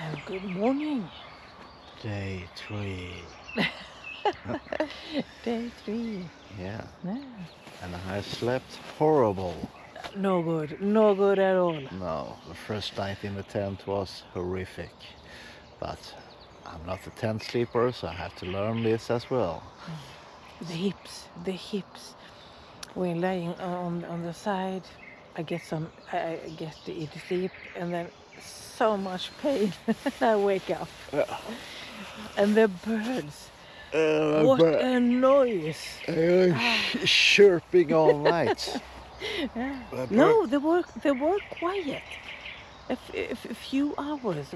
And good morning. Day 3. Day 3. Yeah. Yeah. And I slept horrible. No good at all. No, the first night in the tent was horrific. But I'm not a tent sleeper, so I have to learn this as well. The hips. When lying on the side, I get to eat sleep, and then so much pain. I wake up. And the birds. What a noise! Chirping all night. Yeah. No, they were quiet. A few hours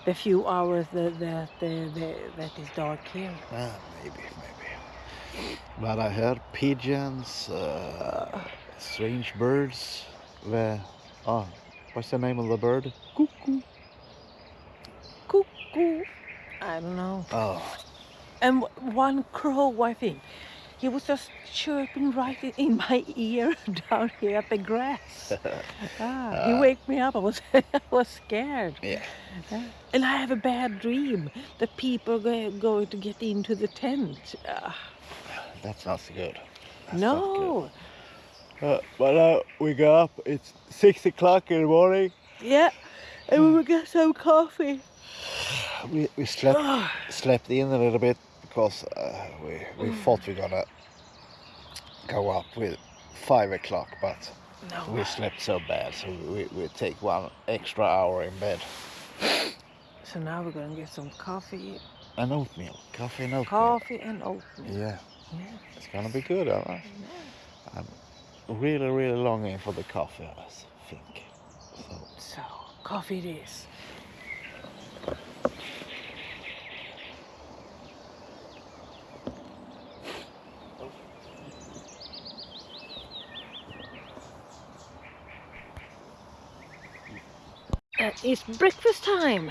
the few hours that is dark here. Maybe. But I heard pigeons, strange birds. What's the name of the bird? Cuckoo. I don't know. Oh. And one crow, I think, he was just chirping right in my ear down here at the grass. He waked me up. I was scared. Yeah. And I have a bad dream that people are going to get into the tent. That's not good. That's no. Not good. But we got up. It's 6 o'clock in the morning. Yeah. And we will get some coffee. We slept in a little bit because we thought we were gonna go up with 5 o'clock, but we slept so bad, so we take 1 extra hour in bed. So now we're gonna get some coffee. And oatmeal. Coffee and oatmeal. Coffee and oatmeal. Yeah. It's gonna be good, huh? Yeah. I'm really longing for the coffee, I think. So coffee it is. It's breakfast time.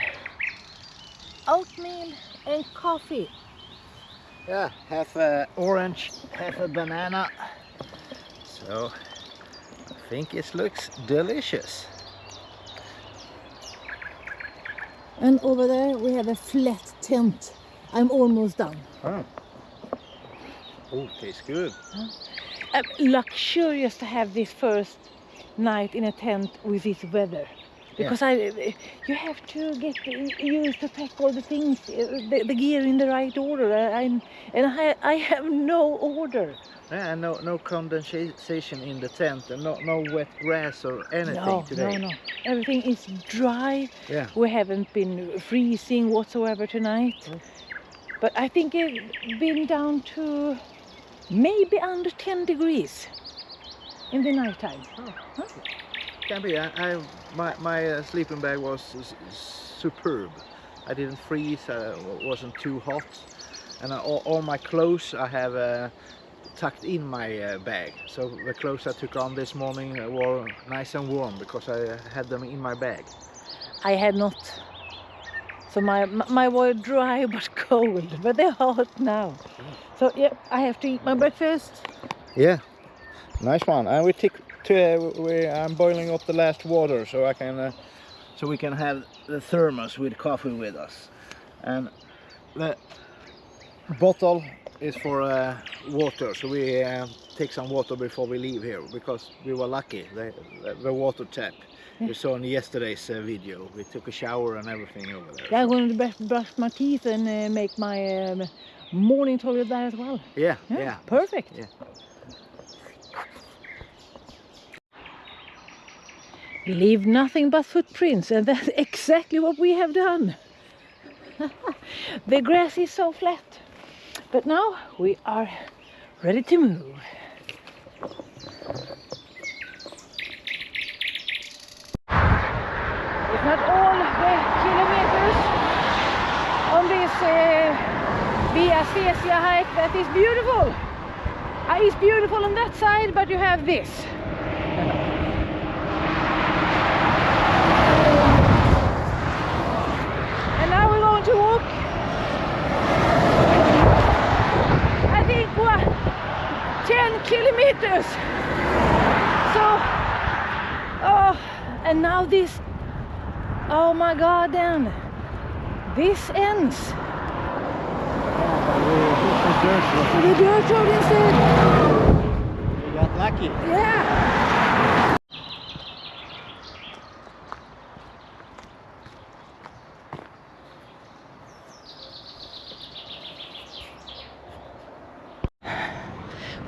Oatmeal and coffee. Yeah, half a orange, half a banana. So I think it looks delicious. And over there we have a flat tent. I'm almost done. Oh, tastes good. Luxurious to have this first night in a tent with this weather. Because you have to get used to pack all the things, the gear in the right order, and I have no order. Yeah, no condensation in the tent, and no wet grass or anything today. No. Everything is dry. Yeah. We haven't been freezing whatsoever tonight. But I think it's been down to maybe under 10 degrees in the nighttime. Can be. My sleeping bag was superb. I didn't freeze. It wasn't too hot, and all my clothes I have tucked in my bag. So the clothes I took on this morning were nice and warm because I had them in my bag. I had not. So my were dry but cold, but they're hot now. So yeah, I have to eat my breakfast. Yeah, nice one. And I'm boiling up the last water so I can, so we can have the thermos with coffee with us. And the bottle is for water, so we take some water before we leave here because we were lucky. The water tap we saw in yesterday's video. We took a shower and everything over there. Yeah, I'm going to brush my teeth and make my morning toilet there as well. Yeah. Perfect. Yeah. Leave nothing but footprints, and that's exactly what we have done. The grass is so flat, but now we are ready to move. It's not all the kilometers on this Via Svesia hike that is beautiful. It's beautiful on that side, but you have this. To walk, I think 10 kilometers. So, and now this Oh my God, Dan. This ends. The dirt road instead. We got lucky. Yeah.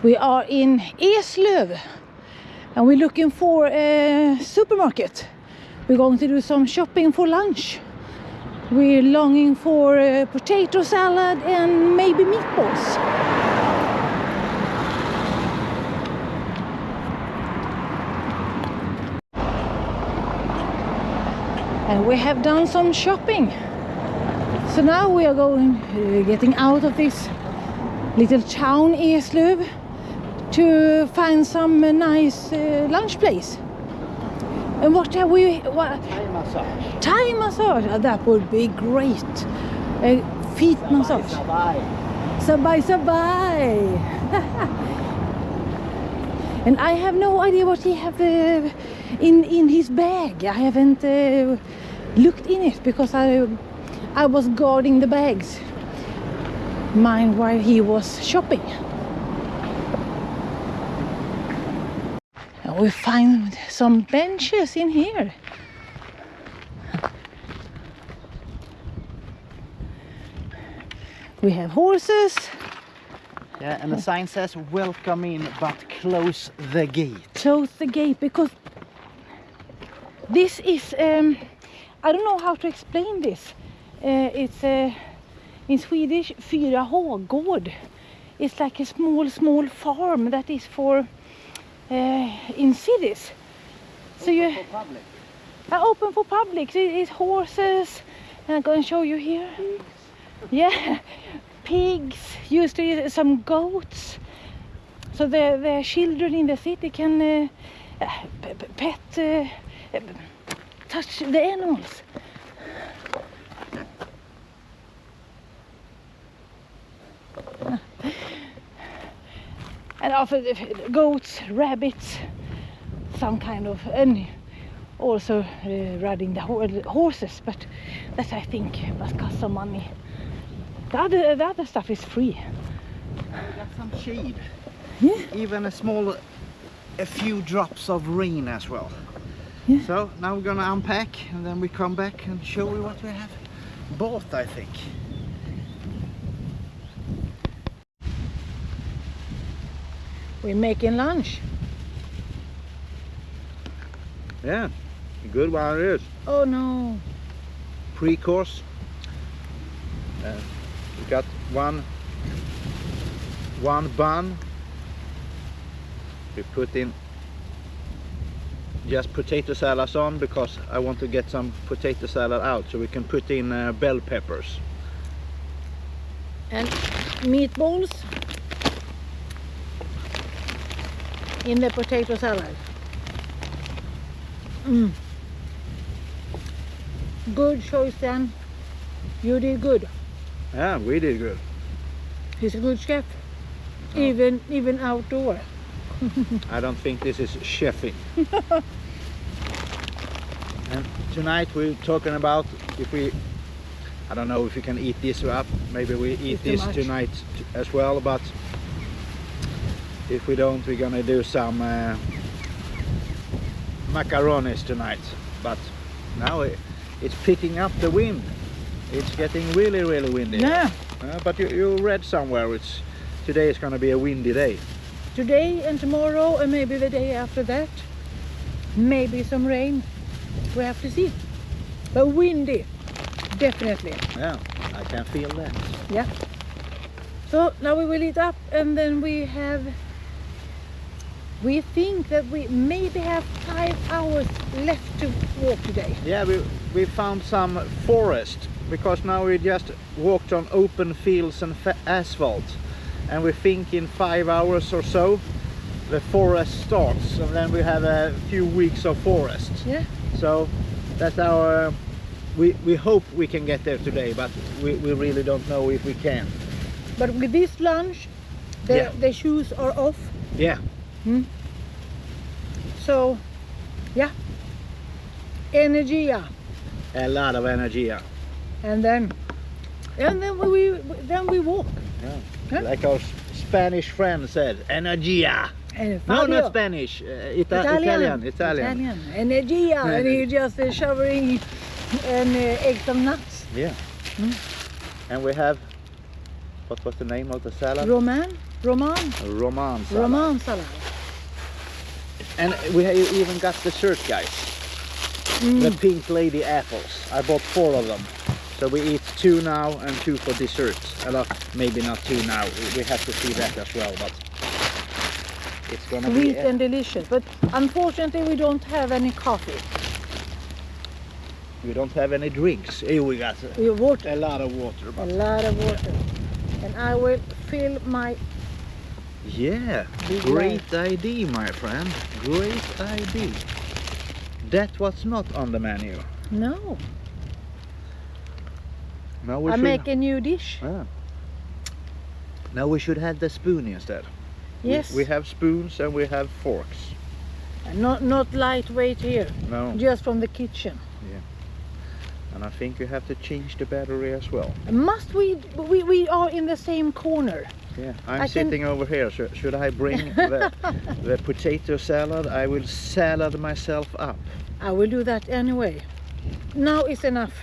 We are in Eslöv and we're looking for a supermarket. We're going to do some shopping for lunch. We're longing for a potato salad and maybe meatballs. And we have done some shopping. So now we are getting out of this little town Eslöv to find some nice lunch place. And what have we? Thai massage. Thai massage. Oh, that would be great. Feet massage. Sabai sabai. And I have no idea what he have in his bag. I haven't looked in it because I was guarding the bags mine while he was shopping. And we find some benches in here. We have horses. Yeah, and the sign says welcome in, but close the gate. Close the gate because this is I don't know how to explain this. It's in Swedish Fyra-gård. It's like a small farm that is for in cities. So you open for public. It's horses, and I'm going to show you here. Pigs. Yeah, pigs. Used to some goats. So the children in the city can touch the animals. And often goats, rabbits, some kind of, and also riding the horses, but that I think must cost some money. The other stuff is free. We got some shade. Yeah. Even a few drops of rain as well. Yeah. So now we're gonna unpack and then we come back and show you what we have bought, I think. We're making lunch. Yeah, a good one it is. Oh no. Pre-course. We got one bun. We put in just potato salad on because I want to get some potato salad out, so we can put in bell peppers. And meatballs in the potato salad. Good choice, Dan. You did good. Yeah, we did good. He's a good chef. Oh. Even outdoor. I don't think this is chefing. And tonight we're talking about if we, I don't know if we can eat this up. Maybe we eat this tonight as well, but if we don't, we're gonna do some macaronis tonight. But now it's picking up the wind. It's getting really windy. Yeah. But you read somewhere today is gonna be a windy day. Today and tomorrow and maybe the day after that. Maybe some rain. We have to see. But windy, definitely. Yeah, I can feel that. Yeah. So now we will eat up, and then we think that we maybe have 5 hours left to walk today. Yeah, we found some forest, because now we just walked on open fields and asphalt, and we think in 5 hours or so the forest starts, and then we have a few weeks of forest. Yeah. So that's our we hope we can get there today, but we really don't know if we can. But with this lunch, the shoes are off. Yeah. So, yeah. Energy, yeah. A lot of energy. And then we walk. Yeah. Huh? Like our Spanish friend said, energia. And No, Fabio, not Spanish. Italian. Energia, and he just showering and ate some nuts. Yeah. And we have, what was the name of the salad? Roman Roman salad. Roman salad. And we even got dessert, guys. The pink lady apples. I bought 4 of them. So we eat 2 now and 2 for dessert. Maybe not 2 now. We have to see that as well. But it's gonna be sweet and delicious. But unfortunately, we don't have any coffee. We don't have any drinks. We got Water. a lot of water. A lot of water. And I will fill my... Yeah, Big great idea, my friend. Great idea. That was not on the menu. No. Now we I should... make a new dish. Ah. Now we should have the spoon instead. Yes. We have spoons and we have forks. Not lightweight here. No. Just from the kitchen. Yeah. And I think you have to change the battery as well. Must we are in the same corner. Yeah, I'm sitting over here. Should I bring the potato salad? I will salad myself up. I will do that anyway. Now it's enough.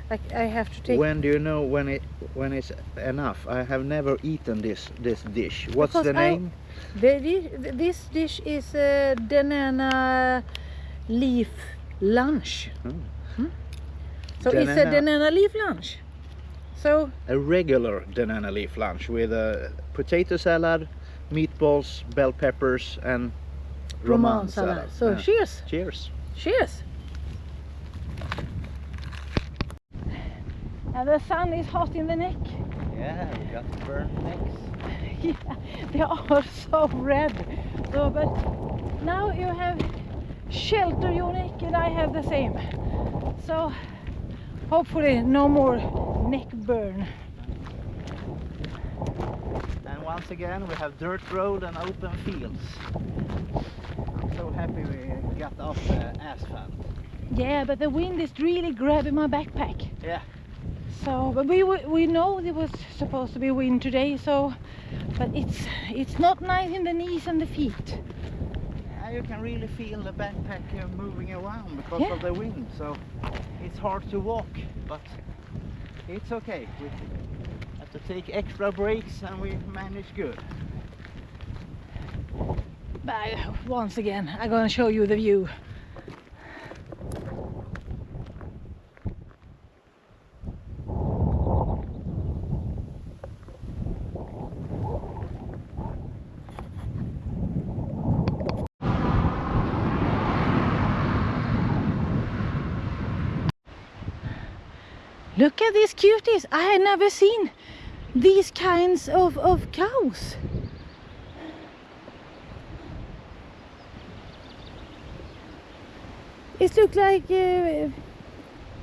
I have to take... When do you know when it's enough? I have never eaten this dish. What's Because the name? This dish is DanAnna leaf lunch. So it's a DanAnna leaf lunch. So a regular DanAnna leaf lunch with a potato salad, meatballs, bell peppers, and Roman salad. So cheers. Cheers. Cheers. And the sun is hot in the neck. Yeah, we got burnt necks. Yeah, they are so red. So, but now you have shelter your neck and I have the same. So hopefully no more neck burn. And once again we have dirt road and open fields. I'm so happy we got off the asphalt. Yeah, but the wind is really grabbing my backpack. Yeah. So, but we know there was supposed to be wind today, so, but it's not nice in the knees and the feet. You can really feel the backpack moving around because of the wind, so it's hard to walk, but it's okay. We have to take extra breaks and we manage good. But once again, I'm gonna show you the view. Look at these cuties. I had never seen these kinds of cows. It looks like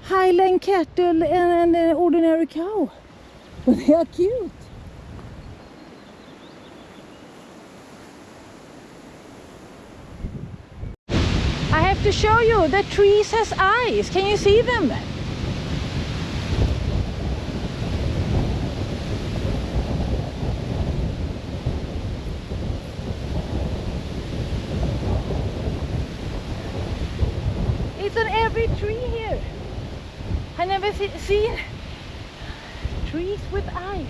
Highland cattle and an ordinary cow. But they are cute. I have to show you, the trees has eyes. Can you see them? It's on every tree here. I never see trees with eyes.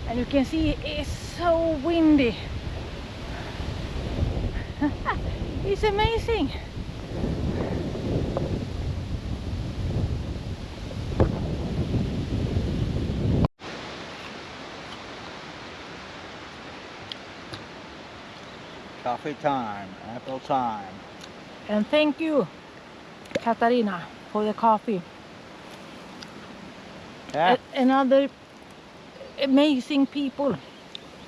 And you can see it's so windy. It's amazing. Coffee time, apple time. And thank you, Katarina, for the coffee. Yeah. Another amazing people,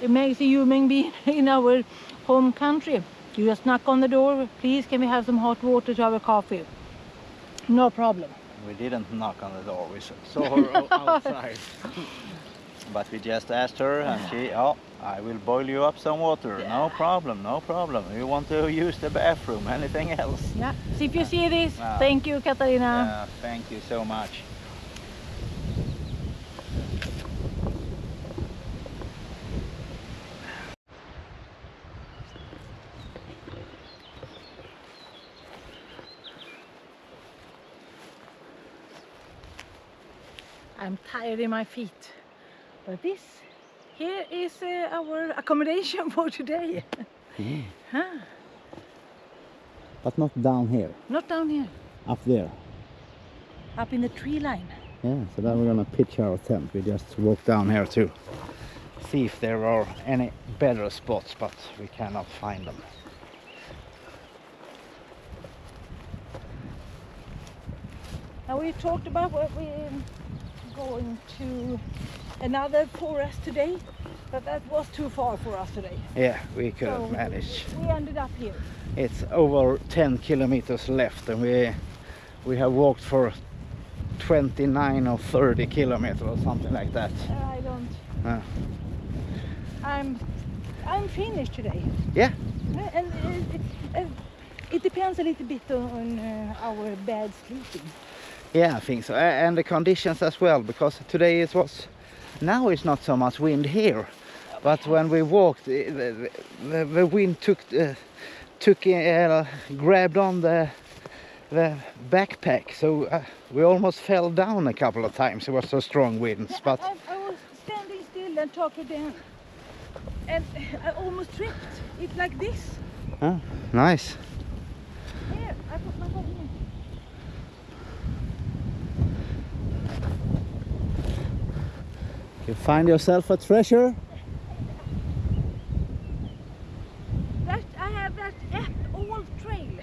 amazing human being in our home country. You just knock on the door, please can we have some hot water to our coffee? No problem. We didn't knock on the door, we saw her outside. But we just asked her, and she, oh, I will boil you up some water. Yeah. No problem, no problem. You want to use the bathroom, anything else? Yeah. So if you see this, thank you, Katarina. Yeah, thank you so much. I'm tired in my feet, but this here is our accommodation for today. Huh? But not down here, Not down here, up there. up in the tree line. Yeah, so then we're gonna pitch our tent. We just walk down here to see if there are any better spots, but we cannot find them. Now we talked about what we're going to another forest today, but that was too far for us today. Yeah, we couldn't So manage. we ended up here. It's over 10 kilometers left, and we have walked for 29 or 30 kilometers or something like that. I don't. I'm finished today. Yeah. And it depends a little bit on our bad sleeping. Yeah, I think so, and the conditions as well, because today now it's not so much wind here, but when we walked, the wind grabbed on the backpack, so we almost fell down a couple of times. It was so strong winds. Yeah, But I was standing still and talking down, and I almost tripped. It's like this. Nice. Here, I put my phone here. You find yourself a treasure. I have that app, Old Trail,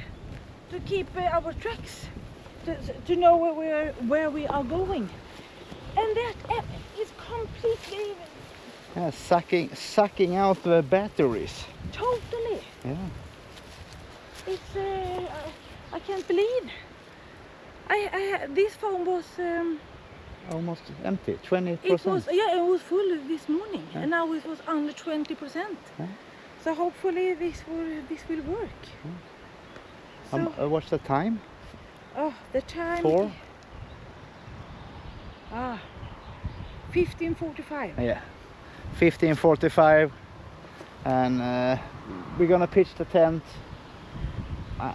to keep our tracks, to know where we are going. And that app is completely, Sucking out the batteries. totally. Yeah. It's I can't believe. This phone was Almost empty, 20%. it was full this morning, and now it was under 20%. So hopefully this will work. So, what's the time? oh, the time. 4? 15:45. Yeah, 15:45, and we're gonna pitch the tent.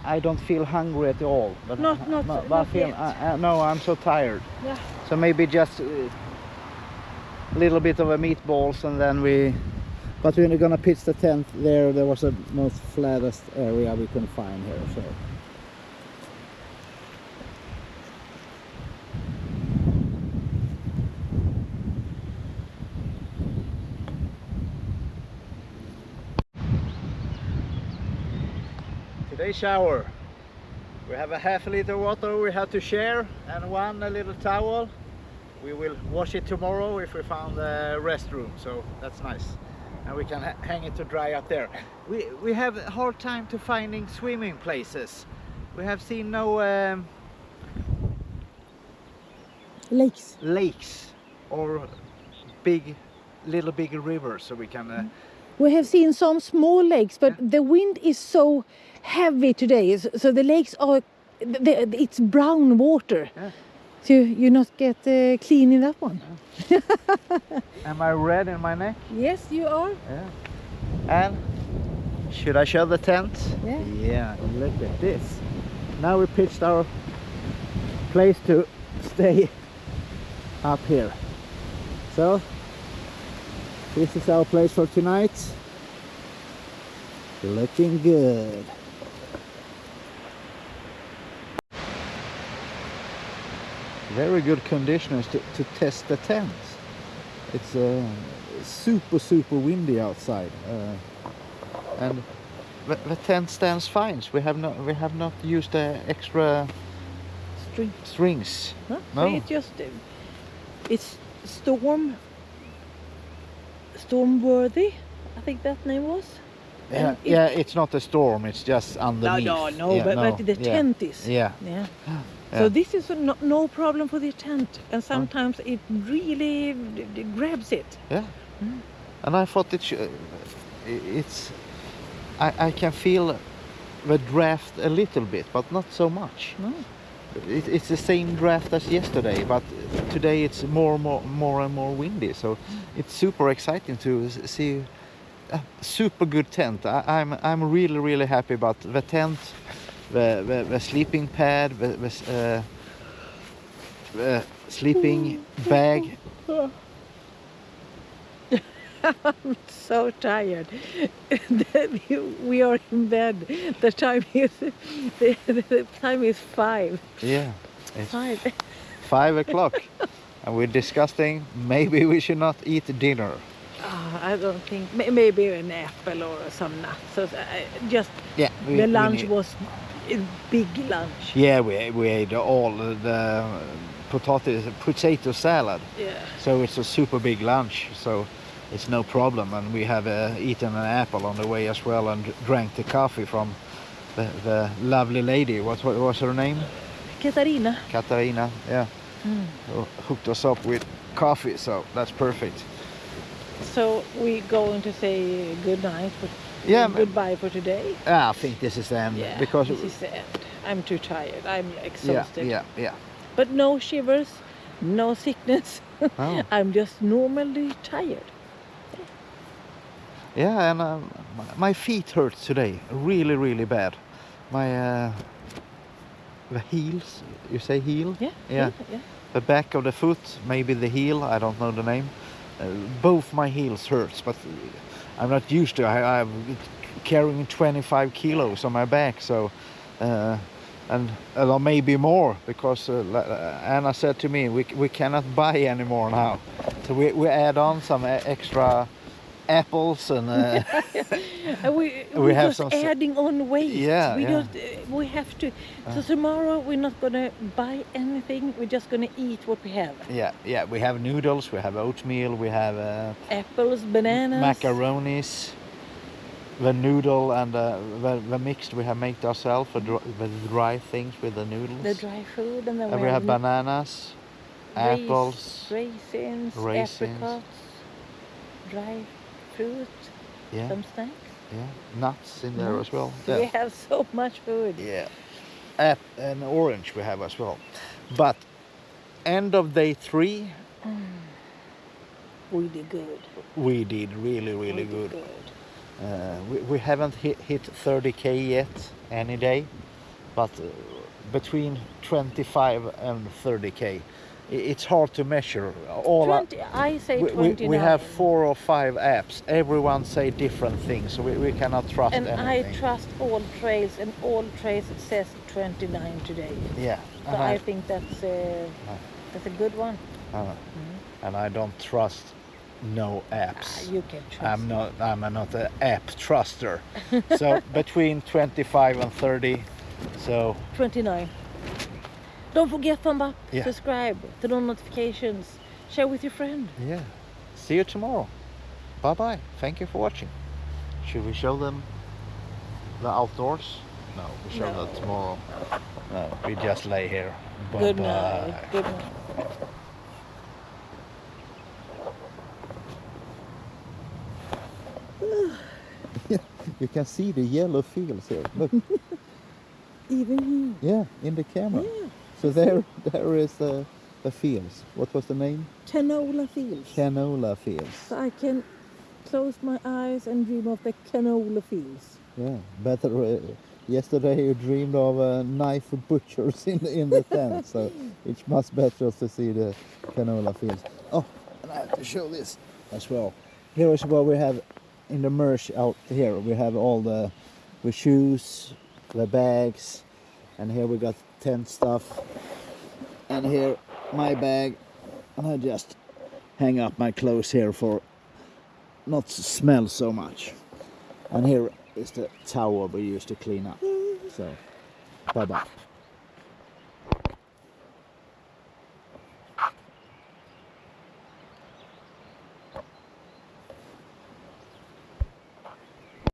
I don't feel hungry at all, but Not I feel yet. no, I'm so tired. Yeah. So maybe just a little bit of a meatballs, and then but we're gonna pitch the tent there. There was the most flattest area we can find here, so. Today's shower. We have a half a liter water we have to share, and a little towel. We will wash it tomorrow if we found a restroom, so that's nice. And we can hang it to dry up there. We have a hard time to finding swimming places. We have seen no lakes or little bigger rivers, so we can We have seen some small lakes, but the wind is so heavy today, so the lakes are, it's brown water. Yeah. So you not get clean in that one. Am I red in my neck? Yes, you are. Yeah. And should I show the tent? Yeah. Yeah, look at this. Now we pitched our place to stay up here. So this is our place for tonight. Looking good. Very good conditions to test the tent. It's super windy outside, and the tent stands fine. We have not used the extra strings. Huh? No. So it's just it's stormworthy. I think that name was. Yeah, it's not a storm. It's just underneath. No, but the tent is. Yeah. Yeah. So Yeah. this is no problem for the tent, and sometimes it really grabs it. Yeah. Mm. And I thought it's I can feel the draft a little bit, but not so much. No. It's the same draft as yesterday, but today it's more and more windy. So it's super exciting to see a super good tent. I'm really happy about the tent, the sleeping pad, the sleeping bag. I'm so tired. We are in bed. The time is the time is 5. Yeah, it's 5. 5 o'clock, and we're discussing maybe we should not eat dinner. I don't think. Maybe an apple or some nuts. So just Yeah, the lunch was a big lunch. Yeah, we ate all the potato salad. Yeah. So it's a super big lunch. So it's no problem, and we have eaten an apple on the way as well, and drank the coffee from the lovely lady. What was her name? Katarina. Yeah. Hooked us up with coffee, so that's perfect. So we going to say good night, goodbye for today. I think this is the end, Yeah, because this is the end. I'm too tired. I'm exhausted. Yeah. But no shivers, no sickness. Oh. I'm just normally tired. Yeah, and my feet hurt today, really bad. My the heels, you say heel? Yeah. The back of the foot, maybe the heel, I don't know the name. Both my heels hurts, but I'm not used to it. I'm carrying 25 kilos on my back, so and maybe more, because Anna said to me we cannot buy anymore now, so we add on some extra apples and we have just some adding on weight. Yeah. We have to. So tomorrow we're not gonna buy anything. We're just gonna eat what we have. Yeah. We have noodles, we have oatmeal, we have Apples, bananas, macaronis, the noodle, and the mixed we have made ourselves, the dry things with the noodles. the dry food, and then And we have bananas, apples, raisins, apricots, dry fruit, some snacks. Yeah, nuts in there as well. We have so much food. Yeah, and orange we have as well. But end of day 3, we did good. we did really good. We haven't hit 30k yet any day, but between 25 and 30k. It's hard to measure. I say 29. We have 4 or 5 apps. Everyone say different things, so we cannot trust anything. And I trust all trails, and all trails says 29 today. Yeah. So I think that's a good one. And I don't trust no apps. You can trust. I'm not an app truster. So between 25 and 30. So 29. Don't forget thumb up, Yeah. subscribe, turn on notifications, share with your friend. yeah. See you tomorrow. Bye. Thank you for watching. Should we show them the outdoors? No, we show No. that tomorrow. No, we just lay here. Bye. Good night. Good night. You can see the yellow fields here. Look. Even here. Yeah, in the camera. Yeah. So there is the fields. What was the name? Canola fields. Canola fields. So I can close my eyes and dream of the canola fields. Yeah, better. Yesterday you dreamed of knife butchers in the tent, so it's much better to see the canola fields. Oh, and I have to show this as well. Here is what we have in the merch out here. We have all the shoes, the bags, and here we got tent stuff, and here my bag, and I just hang up my clothes here for not to smell so much. And here is the tower we used to clean up. So bye bye.